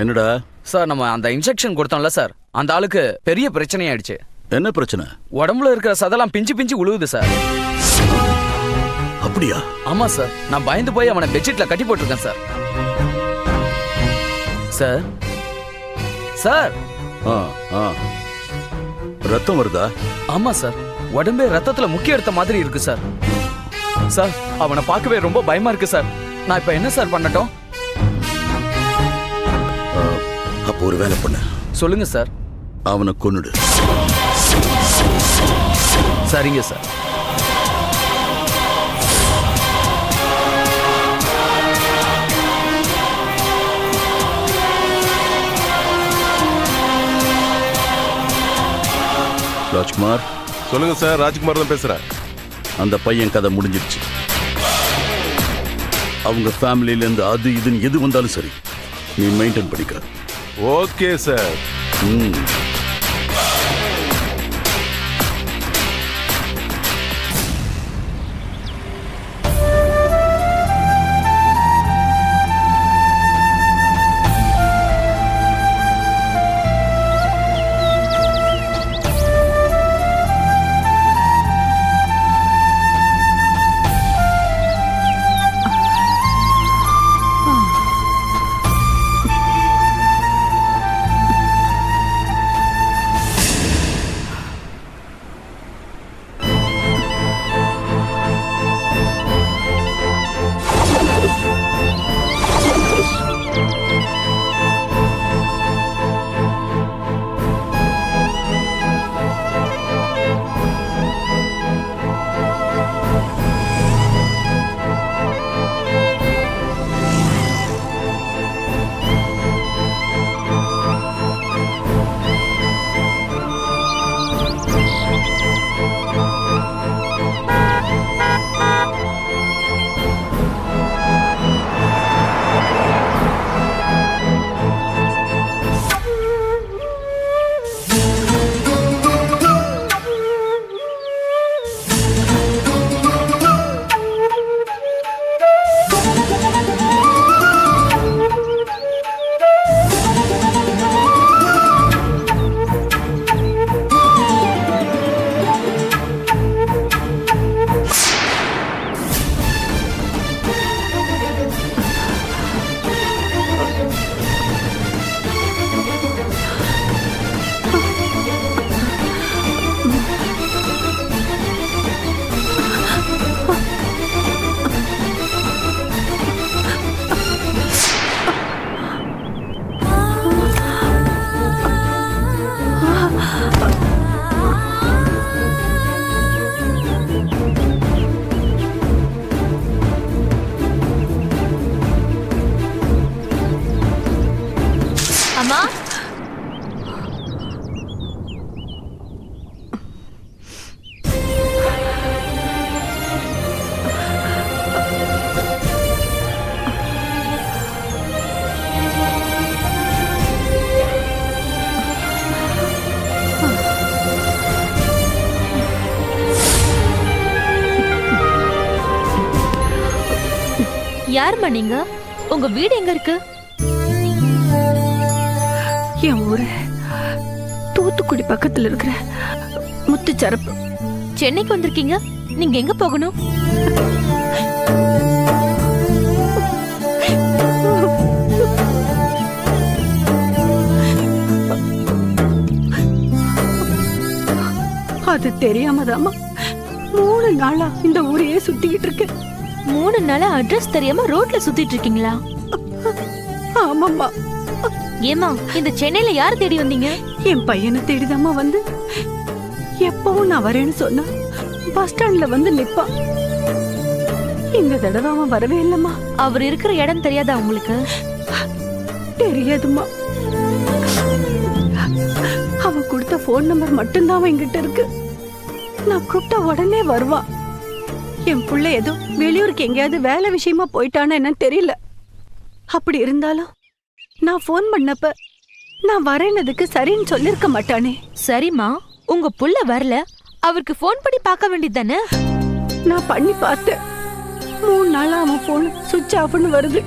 என்னடா சார், நம்ம அந்த இன்ஜெக்ஷன் கொடுத்தோம்ல சார், அந்த ஆளுக்கு பெரிய பிரச்சனை ஆயிடுச்சு. என்ன பிரச்சனை? உடம்புல இருக்கிற சதெல்லாம் பிஞ்சு பிஞ்சு உழுவுது சார். அப்படியா? ஆமா சார், நான் பயந்து போய் அவனை பெட்ஷீட்ல கட்டி போட்டிருக்கேன் சார். சார் சார் ரத்தம் வருதா? ஆமா சார், உடம்பே ரத்தத்துல முக்கிய எடுத்த மாதிரி இருக்கு சார். சார், அவனை பார்க்கவே ரொம்ப பயமா இருக்கு சார். நான் இப்ப என்ன சார் பண்ணட்டும்? அப்போ ஒரு வேலை பண்ண. சொல்லுங்க சார். அவனை கொன்னுடு. சரிங்க சார். ராஜ்குமார். சொல்லுங்க சார், ராஜ்குமார் தான் பேசுறேன். அந்த பையன் கதை முடிஞ்சிருச்சு. அவங்க ஃபேமிலியில இருந்து அது இதுன்னு எது வந்தாலும் சரி, நீ மெயின்டைன் பண்ணிக்க. Okay sir. யாருமா நீங்க? உங்க வீடு எங்க இருக்கு? என் ஊரு தூத்துக்குடி பக்கத்துல இருக்கிற முத்துச்சரப்பு. சென்னைக்கு வந்திருக்கீங்க, நீங்க எங்க போகணும்? அது தெரியாமதாமா 3 நாளா இந்த ஊரையே சுத்திக்கிட்டு இருக்கு. 3 நாளா அட்ரஸ் தெரியாம ரோட்ல சுத்திட்டு இருக்கீங்களா? ஆமாம்மா. ஏமா, இந்த சென்னையில யார் தேடி வந்தீங்க? என் பையனை தேடிதாமா வந்து. எப்பவும் நான் வரேன்னு சொன்னா பஸ் ஸ்டாண்ட்ல வந்து நிப்பா. இந்த தடவை அவன் வரவே இல்லம்மா. அவர் இருக்கிற இடம் தெரியாதா உங்களுக்கு? தெரியாதுமா. அவன் கொடுத்த போன் நம்பர் மட்டும்தான் அவன் என்கிட்ட இருக்கு. நான் கூப்பிட்டா உடனே வருவான். என் புள்ள ஏதோ வெளியூருக்கு எங்கேயாவது வேலை விஷயமா போயிட்டானா என்னன்னு தெரியல. அப்படி இருந்தாலும் நான் ஃபோன் பண்ணப்ப நான் வரேனதுக்கு சரின்னு சொல்லிருக்க மாட்டானே. சரிம்மா, உங்க புள்ள வரல, அவருக்கு ஃபோன் பண்ணி பார்க்க வேண்டியதானே? நான் பண்ணி பார்த்தேன். 3 நாளா அவன் போன் சுவிட்ச் ஆஃப்னு வருது.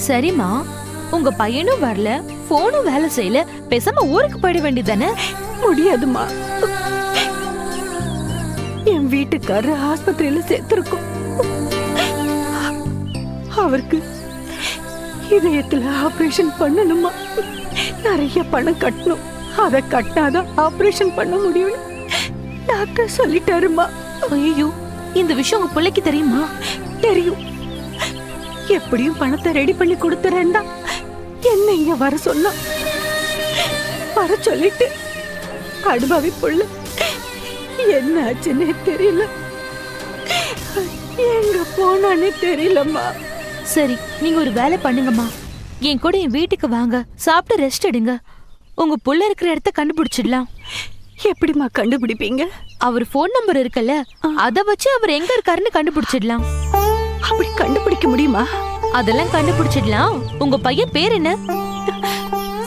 சரிம்மா, உங்க பையனும் வரல, போனும் வேலை செய்யல, பேசாம ஊருக்கு போயிட வேண்டியதானே? முடியாதுமா. என் வீட்டுக்காரர் ஆஸ்பத்திரியில சேர்த்திருக்கோம். அவருக்கு இதயத்துல ஆபரேஷன் பண்ணணுமா? நிறைய பணம் கட்டணும். அத கட்டாதான் ஆபரேஷன் பண்ண முடியும்னு டாக்டர் சொல்லிட்டாருமா. ஐயோ, இந்த விஷயம் உங்க பிள்ளைக்கு தெரியுமா? தெரியும். எப்படியும் பணத்தை ரெடி பண்ணி கொடுத்துறேன்டா என்ன இங்க வர சொன்னா. வர சொல்லிட்டு அடுபாவி புள்ள என்ன ஆச்சுன்னே தெரியல, எங்க போனானே தெரியலம்மா. சரி, நீங்க ஒரு வேலை பண்ணுங்கம்மா. என் கூட என் வீட்டுக்கு வாங்க, சாப்பிட்டு ரெஸ்ட் எடுங்க. உங்க புள்ள இருக்கிற இடத்த கண்டுபிடிச்சிடலாம். எப்படிம்மா கண்டுபிடிப்பீங்க? அவர் போன் நம்பர் இருக்குல்ல, அத வச்சு அவர் எங்க இருக்காருன்னு கண்டுபிடிச்சிடலாம். அப்படி கண்டுபிடிக்க முடியுமா? அதெல்லாம் கண்டுபிடிச்சிடலாம். உங்க பையன் பேர் என்ன?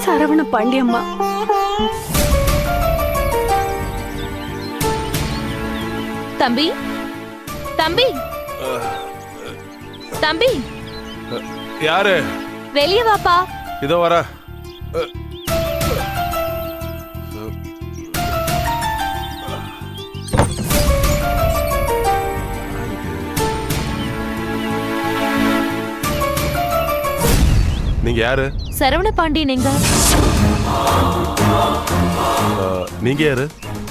சரவண பாண்டியம்மா. தம்பி, தம்பி, தம்பி, யாரு? வெளியே வாப்பா. இதோ வர. நீங்க யாரு? சரவண பாண்டியன் எங்க? நீங்க யாரு?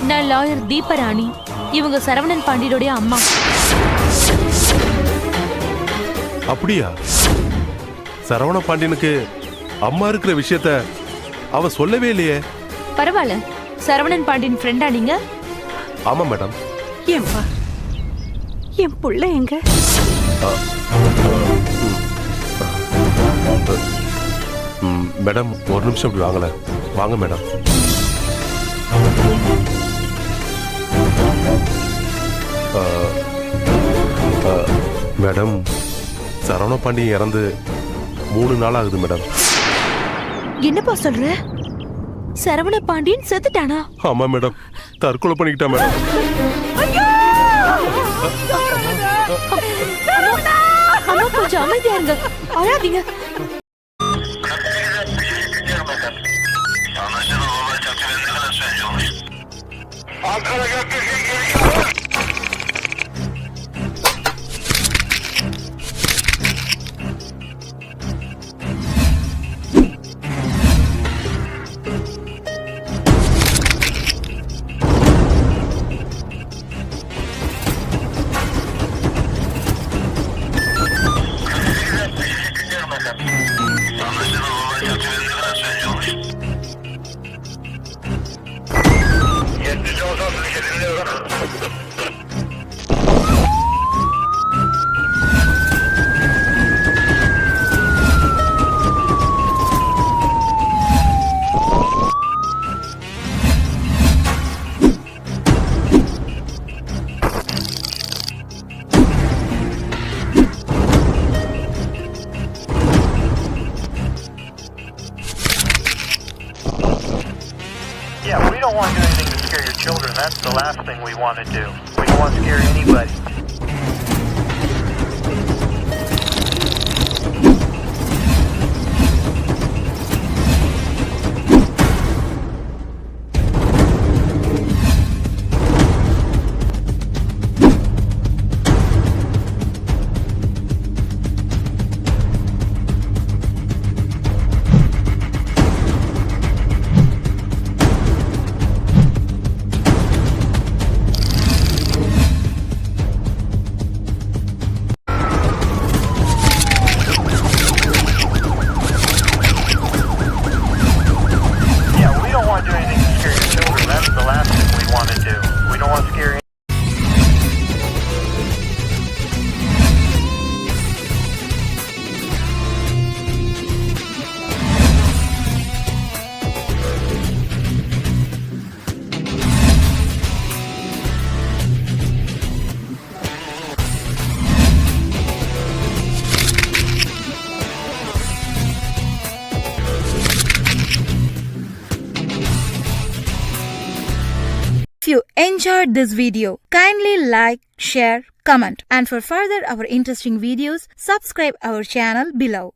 நான் லாயர் தீபராணி. இவங்க சரவணன் பாண்டியனுடைய அம்மா. அப்படியா? சரவண பாண்டியனுக்கு அம்மா இருக்கிற விஷயத்த அவ சொல்லவே இல்லையே. பரவாயில்ல, சரவணன் பாண்டியன் ஃப்ரெண்டா நீங்க? ஆமா மேடம். ஏன்பா என் புள்ள எங்க? மேடம் ஒரு நிமிஷம் இப்படி வாங்கல. வாங்க மேடம். மேடம், சரவண பாண்டியன் இறந்து 3 நாள் ஆகுது மேடம். என்னப்பா சொல்ற? சரவண பாண்டியன் செத்துட்டானா? ஆமா மேடம், தற்கொலை பண்ணிக்கிட்டா மேடம். அம்மா கொஞ்சம் அமைதியா இருங்க, அழாதீங்க. Yeah, we don't want to do anything to scare your children. That's the last thing we want to do. We don't want to scare anybody. you enjoyed this video, kindly like, share, comment, and for further our interesting videos, subscribe our channel below.